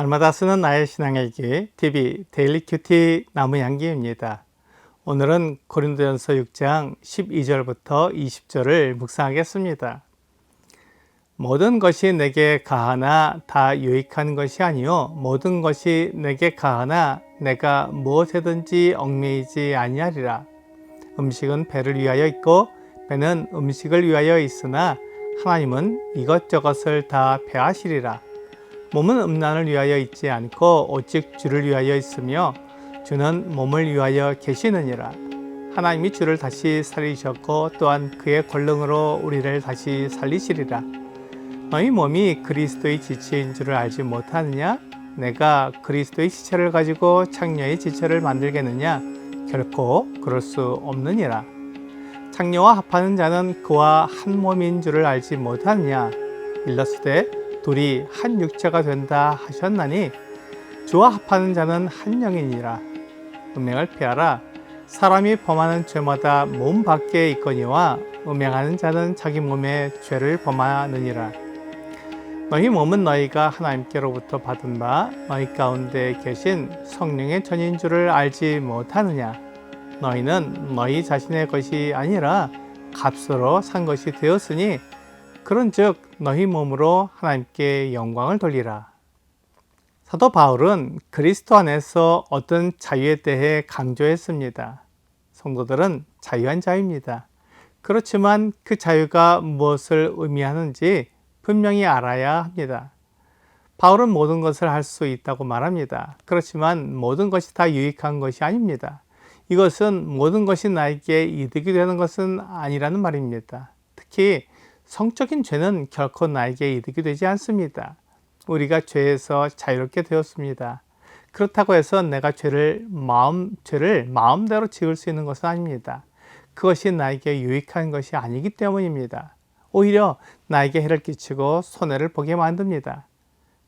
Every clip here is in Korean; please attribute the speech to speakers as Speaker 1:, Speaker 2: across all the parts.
Speaker 1: 날마다 쓰는 나의 신앙일기 TV 데일리 큐티 나무향기입니다. 오늘은 고린도전서 6장 12절부터 20절을 묵상하겠습니다. 모든 것이 내게 가하나 다 유익한 것이 아니요 모든 것이 내게 가하나 내가 무엇에든지 얽매이지 아니하리라. 음식은 배를 위하여 있고 배는 음식을 위하여 있으나 하나님은 이것저것을 다 배하시리라. 몸은 음란을 위하여 있지 않고 오직 주를 위하여 있으며 주는 몸을 위하여 계시느니라. 하나님이 주를 다시 살리셨고 또한 그의 권능으로 우리를 다시 살리시리라. 너희 몸이 그리스도의 지체인 줄을 알지 못하느냐? 내가 그리스도의 지체를 가지고 창녀의 지체를 만들겠느냐? 결코 그럴 수 없느니라. 창녀와 합하는 자는 그와 한 몸인 줄을 알지 못하느냐? 일러스되 둘이 한 육체가 된다 하셨나니 주와 합하는 자는 한 영이니라. 음행을 피하라. 사람이 범하는 죄마다 몸 밖에 있거니와 음행하는 자는 자기 몸에 죄를 범하느니라. 너희 몸은 너희가 하나님께로부터 받은 바 너희 가운데 계신 성령의 전인 줄을 알지 못하느냐. 너희는 너희 자신의 것이 아니라 값으로 산 것이 되었으니 그런즉 너희 몸으로 하나님께 영광을 돌리라. 사도 바울은 그리스도 안에서 어떤 자유에 대해 강조했습니다. 성도들은 자유한 자입니다. 그렇지만 그 자유가 무엇을 의미하는지 분명히 알아야 합니다. 바울은 모든 것을 할 수 있다고 말합니다. 그렇지만 모든 것이 다 유익한 것이 아닙니다. 이것은 모든 것이 나에게 이득이 되는 것은 아니라는 말입니다. 특히 성적인 죄는 결코 나에게 이득이 되지 않습니다. 우리가 죄에서 자유롭게 되었습니다. 그렇다고 해서 내가 죄를 마음대로 지을 수 있는 것은 아닙니다. 그것이 나에게 유익한 것이 아니기 때문입니다. 오히려 나에게 해를 끼치고 손해를 보게 만듭니다.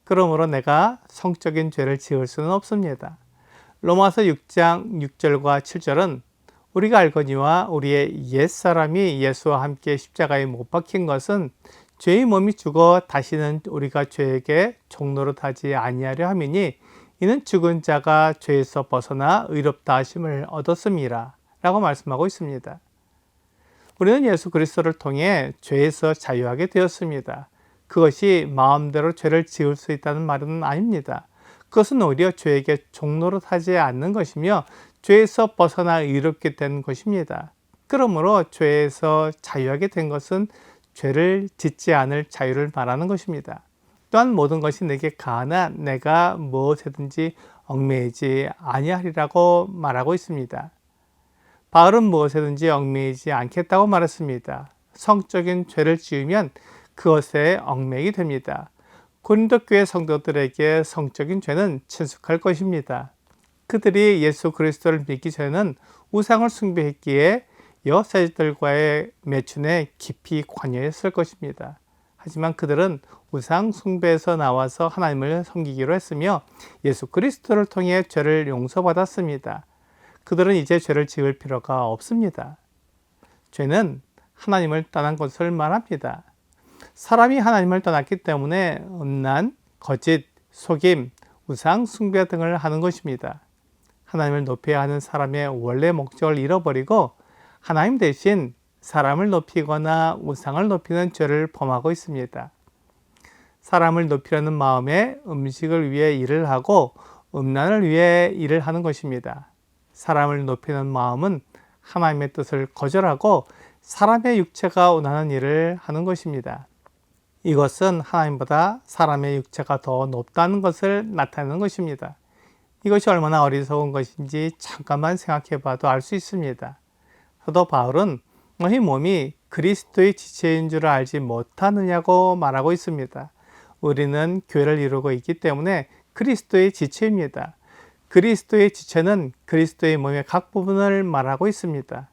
Speaker 1: 그러므로 내가 성적인 죄를 지을 수는 없습니다. 로마서 6장 6절과 7절은 우리가 알거니와 우리의 옛사람이 예수와 함께 십자가에 못 박힌 것은 죄의 몸이 죽어 다시는 우리가 죄에게 종노릇 하지 아니하려 함이니 이는 죽은 자가 죄에서 벗어나 의롭다 하심을 얻었음이라 라고 말씀하고 있습니다. 우리는 예수 그리스도를 통해 죄에서 자유하게 되었습니다. 그것이 마음대로 죄를 지을 수 있다는 말은 아닙니다. 그것은 오히려 죄에게 종노릇 하지 않는 것이며 죄에서 벗어나 의롭게 된 것입니다. 그러므로 죄에서 자유하게 된 것은 죄를 짓지 않을 자유를 말하는 것입니다. 또한 모든 것이 내게 가하나 내가 무엇에든지 얽매이지 아니하리라고 말하고 있습니다. 바울은 무엇에든지 얽매이지 않겠다고 말했습니다. 성적인 죄를 지으면 그것에 얽매이게 됩니다. 고린도 교회 성도들에게 성적인 죄는 친숙할 것입니다. 그들이 예수 그리스도를 믿기 전에는 우상을 숭배했기에 여사제들과의 매춘에 깊이 관여했을 것입니다. 하지만 그들은 우상 숭배에서 나와서 하나님을 섬기기로 했으며 예수 그리스도를 통해 죄를 용서받았습니다. 그들은 이제 죄를 지을 필요가 없습니다. 죄는 하나님을 떠난 것을 말합니다. 사람이 하나님을 떠났기 때문에 음란, 거짓, 속임, 우상 숭배 등을 하는 것입니다. 하나님을 높여야 하는 사람의 원래 목적을 잃어버리고 하나님 대신 사람을 높이거나 우상을 높이는 죄를 범하고 있습니다. 사람을 높이려는 마음에 음식을 위해 일을 하고 음란을 위해 일을 하는 것입니다. 사람을 높이는 마음은 하나님의 뜻을 거절하고 사람의 육체가 원하는 일을 하는 것입니다. 이것은 하나님보다 사람의 육체가 더 높다는 것을 나타내는 것입니다. 이것이 얼마나 어리석은 것인지 잠깐만 생각해 봐도 알 수 있습니다. 사도 바울은 너희 몸이 그리스도의 지체인 줄 알지 못하느냐고 말하고 있습니다. 우리는 교회를 이루고 있기 때문에 그리스도의 지체입니다. 그리스도의 지체는 그리스도의 몸의 각 부분을 말하고 있습니다.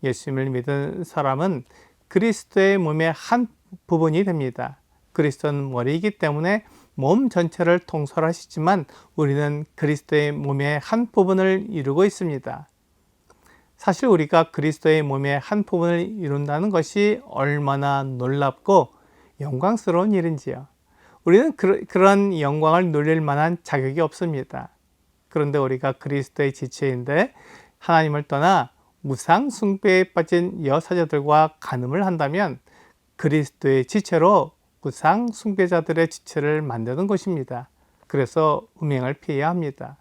Speaker 1: 예수님을 믿은 사람은 그리스도의 몸의 한 부분이 됩니다. 그리스도는 머리이기 때문에 몸 전체를 통솔하시지만 우리는 그리스도의 몸의 한 부분을 이루고 있습니다. 사실 우리가 그리스도의 몸의 한 부분을 이룬다는 것이 얼마나 놀랍고 영광스러운 일인지요. 우리는 그런 영광을 누릴 만한 자격이 없습니다. 그런데 우리가 그리스도의 지체인데 하나님을 떠나 무상 숭배에 빠진 여사제들과 간음을 한다면 그리스도의 지체로 무상 숭배자들의 지체를 만드는 것입니다. 그래서 음행을 피해야 합니다.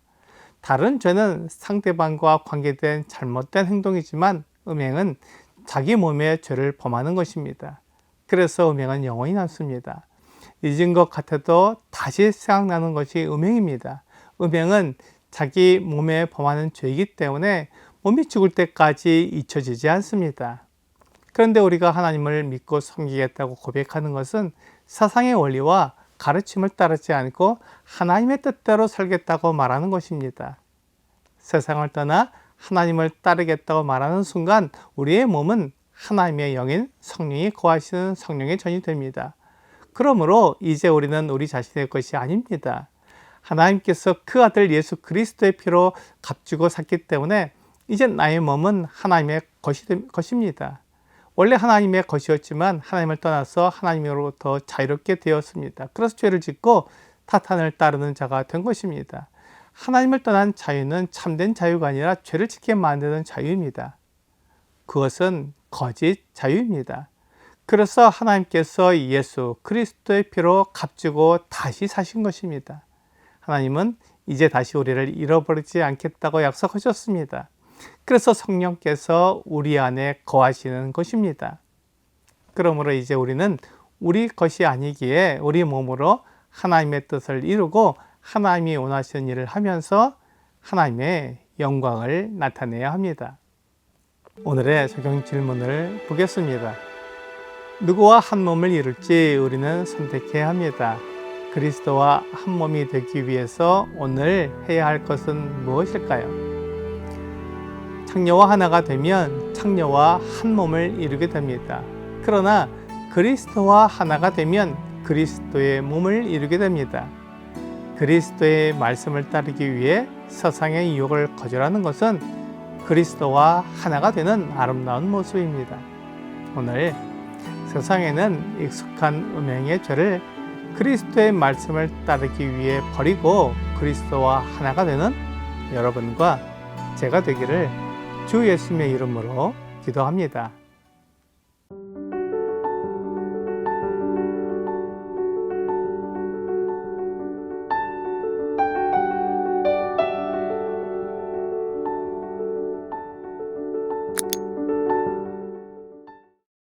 Speaker 1: 다른 죄는 상대방과 관계된 잘못된 행동이지만 음행은 자기 몸에 죄를 범하는 것입니다. 그래서 음행은 영원히 남습니다. 잊은 것 같아도 다시 생각나는 것이 음행입니다. 음행은 자기 몸에 범하는 죄이기 때문에 몸이 죽을 때까지 잊혀지지 않습니다. 그런데 우리가 하나님을 믿고 섬기겠다고 고백하는 것은 사상의 원리와 가르침을 따르지 않고 하나님의 뜻대로 살겠다고 말하는 것입니다. 세상을 떠나 하나님을 따르겠다고 말하는 순간 우리의 몸은 하나님의 영인 성령이 거하시는 성령의 전이 됩니다. 그러므로 이제 우리는 우리 자신의 것이 아닙니다. 하나님께서 그 아들 예수 그리스도의 피로 값주고 샀기 때문에 이제 나의 몸은 하나님의 것입니다. 원래 하나님의 것이었지만 하나님을 떠나서 하나님으로부터 자유롭게 되었습니다. 그래서 죄를 짓고 사탄을 따르는 자가 된 것입니다. 하나님을 떠난 자유는 참된 자유가 아니라 죄를 짓게 만드는 자유입니다. 그것은 거짓 자유입니다. 그래서 하나님께서 예수 그리스도의 피로 값주고 다시 사신 것입니다. 하나님은 이제 다시 우리를 잃어버리지 않겠다고 약속하셨습니다. 그래서 성령께서 우리 안에 거하시는 것입니다. 그러므로 이제 우리는 우리 것이 아니기에 우리 몸으로 하나님의 뜻을 이루고 하나님이 원하시는 일을 하면서 하나님의 영광을 나타내야 합니다. 오늘의 적용 질문을 보겠습니다. 누구와 한 몸을 이룰지 우리는 선택해야 합니다. 그리스도와 한 몸이 되기 위해서 오늘 해야 할 것은 무엇일까요? 창녀와 하나가 되면 창녀와 한 몸을 이루게 됩니다. 그러나 그리스도와 하나가 되면 그리스도의 몸을 이루게 됩니다. 그리스도의 말씀을 따르기 위해 세상의 유혹을 거절하는 것은 그리스도와 하나가 되는 아름다운 모습입니다. 오늘 세상에는 익숙한 음행의 죄를 그리스도의 말씀을 따르기 위해 버리고 그리스도와 하나가 되는 여러분과 제가 되기를 주 예수님의 이름으로 기도합니다.